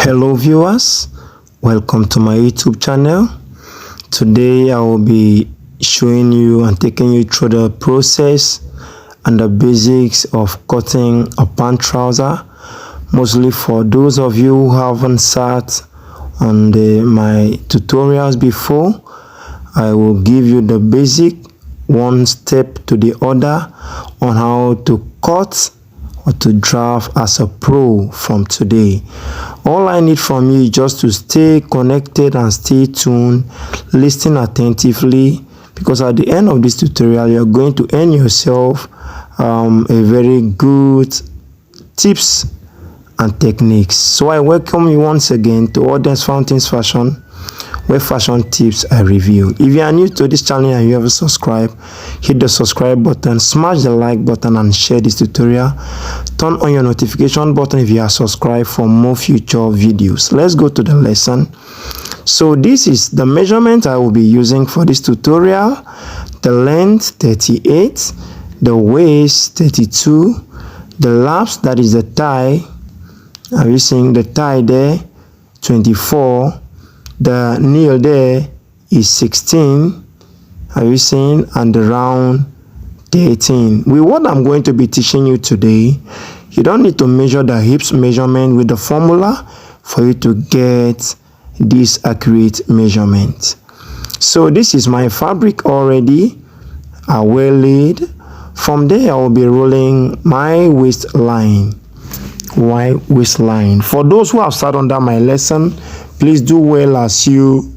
Hello viewers, welcome to my YouTube channel. Today I will be showing you and taking you through the process and the basics of cutting a pant trouser, mostly for those of you who haven't sat on my tutorials before. I will give you the basic one step to the other on how to cut or to draft as a pro from today. All I need from you is just to stay connected and stay tuned, listen attentively, because at the end of this tutorial you're going to earn yourself a very good tips and techniques. So I welcome you once again to Audience Fountains Fashion, where fashion tips I review. If you are new to this channel and you haven't subscribed, hit the subscribe button, smash the like button and share this tutorial. Turn on your notification button if you are subscribed for more future videos. Let's go to the lesson. So this is the measurement I will be using for this tutorial. The length 38, the waist 32, the laps, that is the tie, are you seeing the tie there, 24, the nail there is 16, are you seeing, and the round 13. With what I'm going to be teaching you today, you don't need to measure the hips measurement with the formula for you to get this accurate measurement. So this is my fabric already, well laid. From there I will be rolling my waistline. For those who have sat under my lesson, please do well as you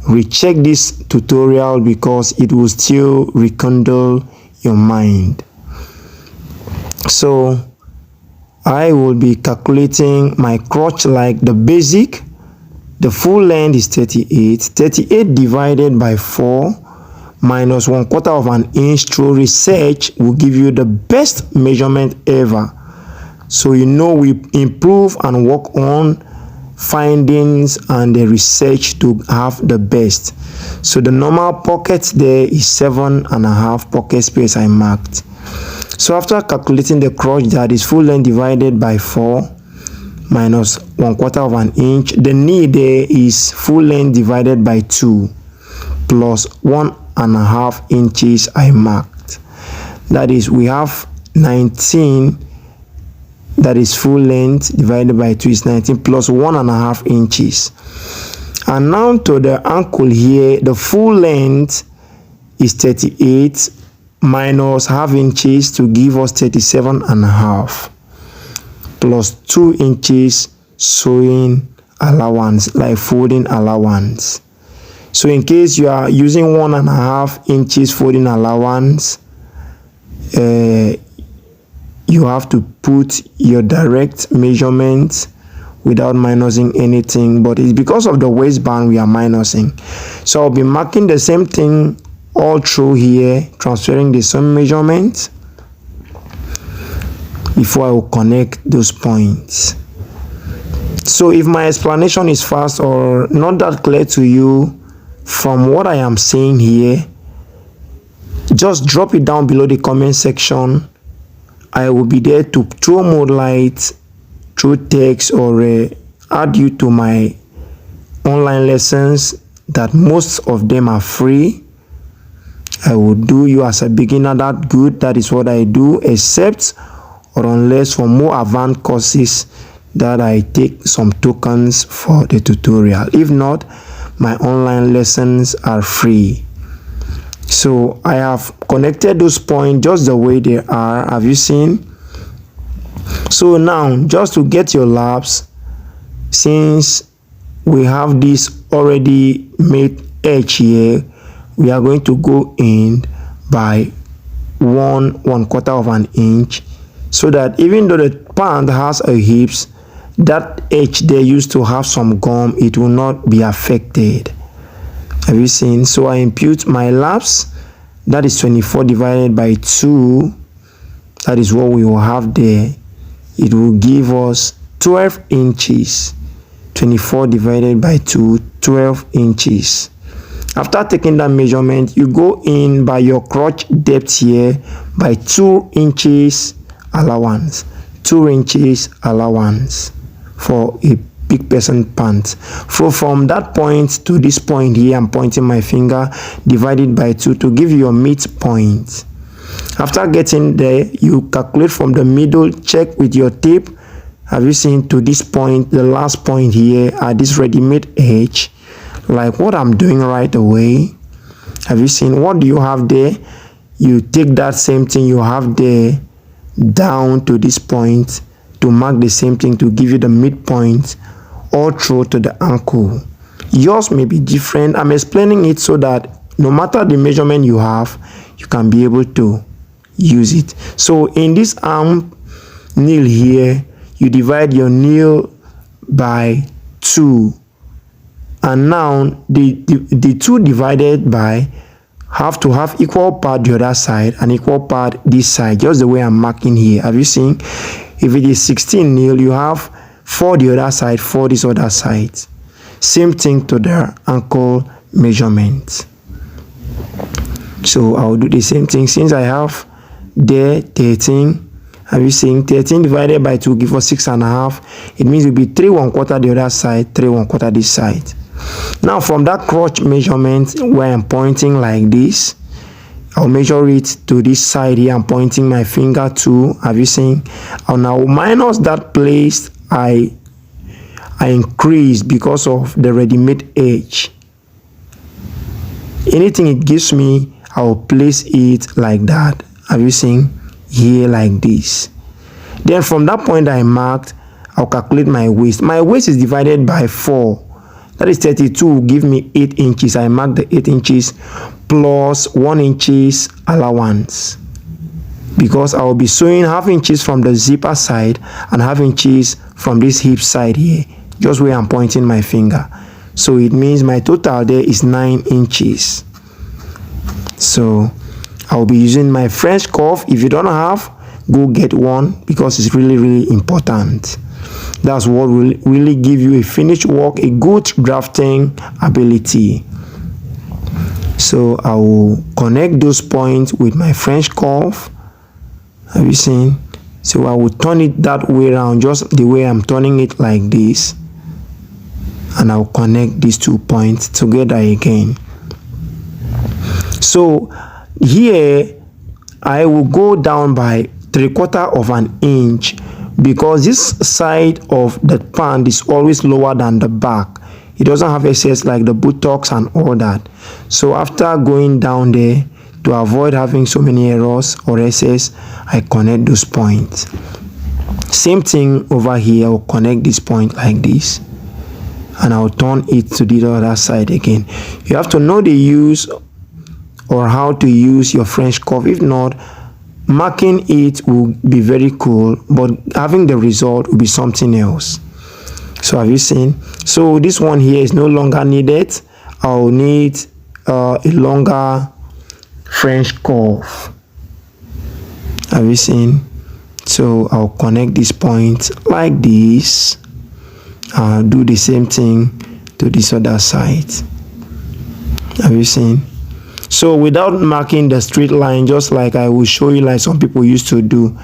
recheck this tutorial, because it will still rekindle your mind. So I will be calculating my crotch like the basic. The full length is 38. 38 divided by 4 minus 1/4 of an inch through research will give you the best measurement ever. So you know we improve and work on findings and the research to have the best. So the normal pocket there is 7.5 pocket space I marked. So after calculating the crotch, that is full length divided by 4 minus 1/4 of an inch, the knee there is full length divided by 2 plus 1.5 inches I marked. That is, we have 19. That is full length divided by 2 is 19 plus 1.5 inches. And now to the ankle here, the full length is 38 minus half inches to give us 37.5 plus 2 inches sewing allowance, like folding allowance. So in case you are using 1.5 inches folding allowance, you have to put your direct measurement without minusing anything, but it's because of the waistband we are minusing. So I'll be marking the same thing all through here, transferring the same measurement before I will connect those points. So if my explanation is fast or not that clear to you from what I am saying here, just drop it down below the comment section. I will be there to throw more light through text or add you to my online lessons, that most of them are free. I will do you as a beginner that good. That is what I do, except or unless for more advanced courses that I take some tokens for the tutorial. If not, my online lessons are free. So I have connected those points just the way they are. Have you seen? So now, just to get your laps, since we have this already made edge here, we are going to go in by 1/4 of an inch, so that even though the pant has a hips, that edge there used to have some gum, it will not be affected. Have you seen? So I impute my laps, that is 24 divided by 2, that is what we will have there. It will give us 12 inches. 24 divided by 2, 12 inches. After taking that measurement, you go in by your crotch depth here by 2 inches allowance. 2 inches allowance for a big person pant. So from that point to this point here, I'm pointing my finger, divided by 2 to give you your midpoint. After getting there, you calculate from the middle, check with your tape. Have you seen to this point, the last point here at this ready-made edge, like what I'm doing right away? Have you seen? What do you have there? You take that same thing you have there down to this point to mark the same thing to give you the midpoint all through to the ankle. Yours may be different. I'm explaining it so that no matter the measurement you have, you can be able to use it. So in this arm nail here, you divide your nail by 2, and now the 2 divided by have to have equal part the other side and equal part this side, just the way I'm marking here. Have you seen? If it is 16 nail, you have 4 the other side, 4 this other side. Same thing to the ankle measurement. So I'll do the same thing. Since I have there 13, have you seen? 13 divided by 2 give us 6.5. It means it will be 3 1/4 the other side, 3 1/4 this side. Now from that crotch measurement where I'm pointing like this, I'll measure it to this side here. I'm pointing my finger to. Have you seen? I'll now minus that place I increased because of the ready-made edge. Anything it gives me, I'll place it like that. Have you seen? Here like this. Then from that point I marked, I'll calculate my waist. My waist is divided by 4. That is 32 will give me 8 inches. I mark the 8 inches plus 1 inches allowance, because I will be sewing half inches from the zipper side and half inches from this hip side here, just where I'm pointing my finger. So it means my total there is 9 inches. So I'll be using my French cuff. If you don't have, go get one, because it's really important. That's what will really give you a finished work, a good drafting ability. So I will connect those points with my French cuff. Have you seen? So I will turn it that way around, just the way I'm turning it like this, and I'll connect these 2 points together again. So here I will go down by 3/4 of an inch, because this side of the pant is always lower than the back. It doesn't have excess like the buttocks and all that. So after going down there, to avoid having so many errors or excess, I connect those points. Same thing over here. I'll connect this point like this, and I'll turn it to the other side again. You have to know the use or how to use your French cuff. If not, marking it will be very cool, but having the result will be something else. So have you seen? So this one here is no longer needed. I'll need a longer French cuff. Have you seen? So I'll connect this point like this. I'll do the same thing to this other side. Have you seen? So without marking the straight line, just like I will show you, like some people used to do,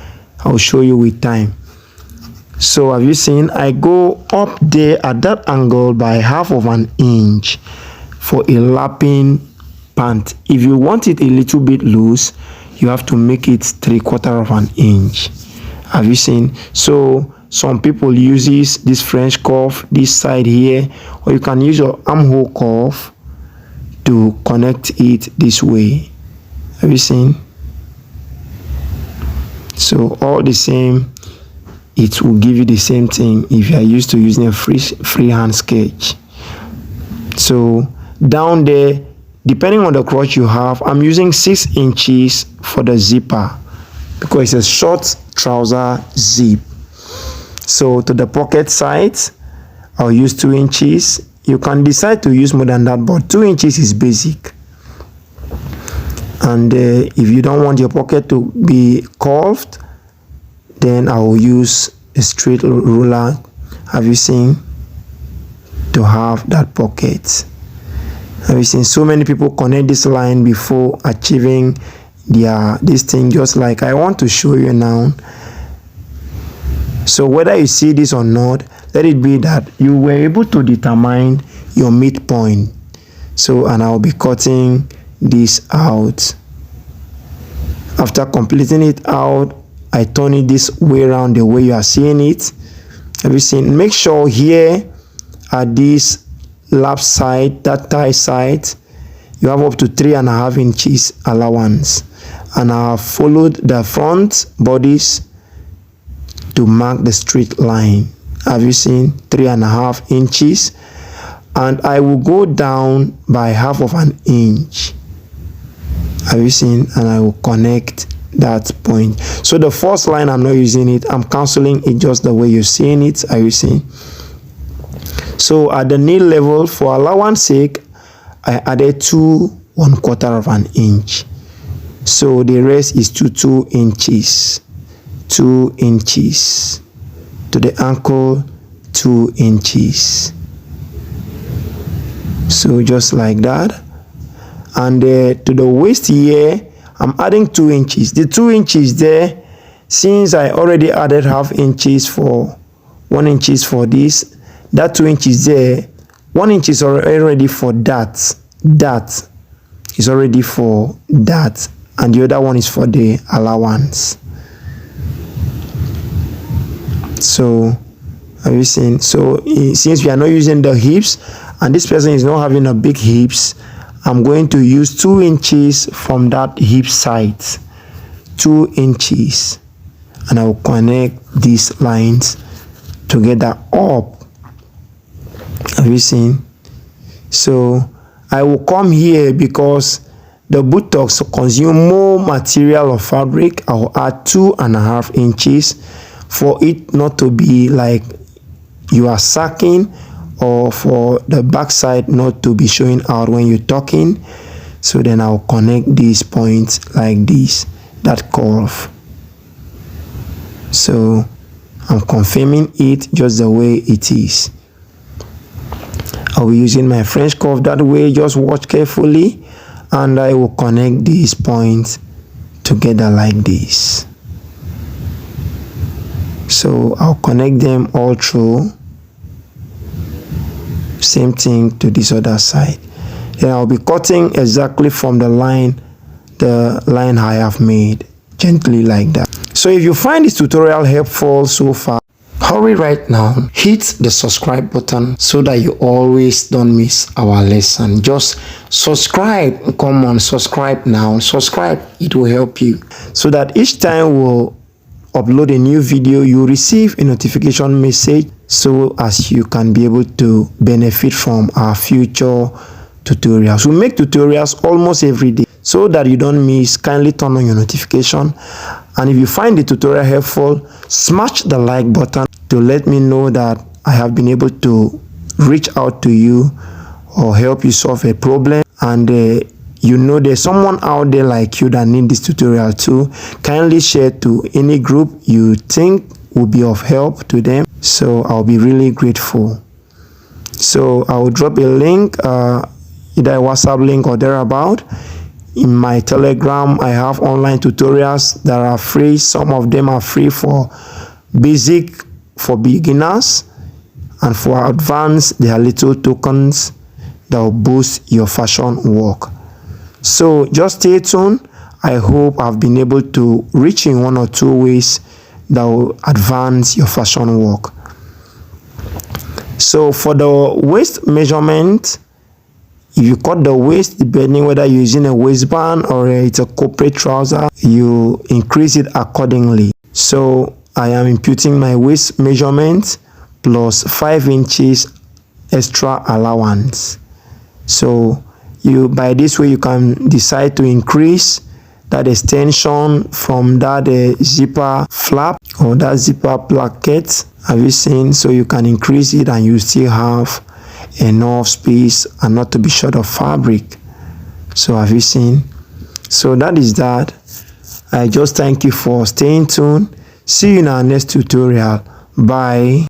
I'll show you with time. So have you seen? I go up there at that angle by half of an inch for a lapping pant. If you want it a little bit loose, you have to make it 3/4 of an inch. Have you seen? So some people uses this French cuff, this side here, or you can use your armhole cuff to connect it this way. Have you seen? So all the same, it will give you the same thing if you are used to using a freehand sketch. So down there, depending on the crotch you have, I'm using 6 inches for the zipper because it's a short trouser zip. So to the pocket sides, I'll use 2 inches. You can decide to use more than that, but 2 inches is basic. And if you don't want your pocket to be curved, then I will use a straight ruler. Have you seen? To have that pocket. Have you seen? So many people connect this line before achieving this thing, just like I want to show you now. So whether you see this or not, let it be that you were able to determine your midpoint. So, and I'll be cutting this out. After completing it out, I turn it this way around the way you are seeing it. Have you seen? Make sure here at this lap side, that thigh side, you have up to 3.5 inches allowance. And I have followed the front bodies to mark the straight line. Have you seen? 3.5 inches. And I will go down by 1/2 inch. Have you seen? And I will connect that point. So the first line, I'm not using it, I'm cancelling it just the way you're seeing it. Are you seeing? So at the knee level, for allowance sake, I added 2 1/4 inch. So the rest is 2 inches. 2 inches. To the ankle, 2 inches. So just like that. And to the waist here, I'm adding 2 inches. The 2 inches there, since I already added 1/2 inches for 1 inches for this, that 2 inches there, 1 inch is already for that. That is already for that. And the other one is for the allowance. So, have you seen? So, since we are not using the hips, and this person is not having a big hips, I'm going to use 2 inches from that hip side. 2 inches. And I will connect these lines together up. Have you seen? So I will come here because the buttocks consume more material of fabric. I will add 2.5 inches for it not to be like you are sacking, or for the back side not to be showing out when you're talking. So then I'll connect these points like this, that curve. So I'm confirming it just the way it is. I'll be using my French curve that way. Just watch carefully, and I will connect these points together like this. So I'll connect them all through. Same thing to this other side. Then I'll be cutting exactly from the line I have made, gently like that. So if you find this tutorial helpful so far, hurry right now, hit the subscribe button so that you always don't miss our lesson. Just subscribe. Come on, subscribe now. Subscribe, it will help you, so that each time we'll upload a new video, you receive a notification message, so as you can be able to benefit from our future tutorials. We make tutorials almost every day, so that you don't miss. Kindly turn on your notification, and if you find the tutorial helpful, smash the like button to let me know that I have been able to reach out to you or help you solve a problem. And you know there's someone out there like you that need this tutorial too. Kindly share to any group you think will be of help to them. So I'll be really grateful. So I'll drop a link, either a WhatsApp link or thereabout. In my Telegram, I have online tutorials that are free. Some of them are free for basic, for beginners, and for advanced, there are little tokens that will boost your fashion work. So just stay tuned. I hope I've been able to reach in 1 or 2 ways that will advance your fashion work. So for the waist measurement, if you cut the waist, depending whether you're using a waistband or it's a corporate trouser, you increase it accordingly. So I am imputing my waist measurement plus 5 inches extra allowance. So by this way you can decide to increase that extension from that zipper flap or that zipper placket. Have you seen? So you can increase it and you still have enough space and not to be short of fabric. So have you seen? So that is that. I just thank you for staying tuned. See you in our next tutorial. Bye.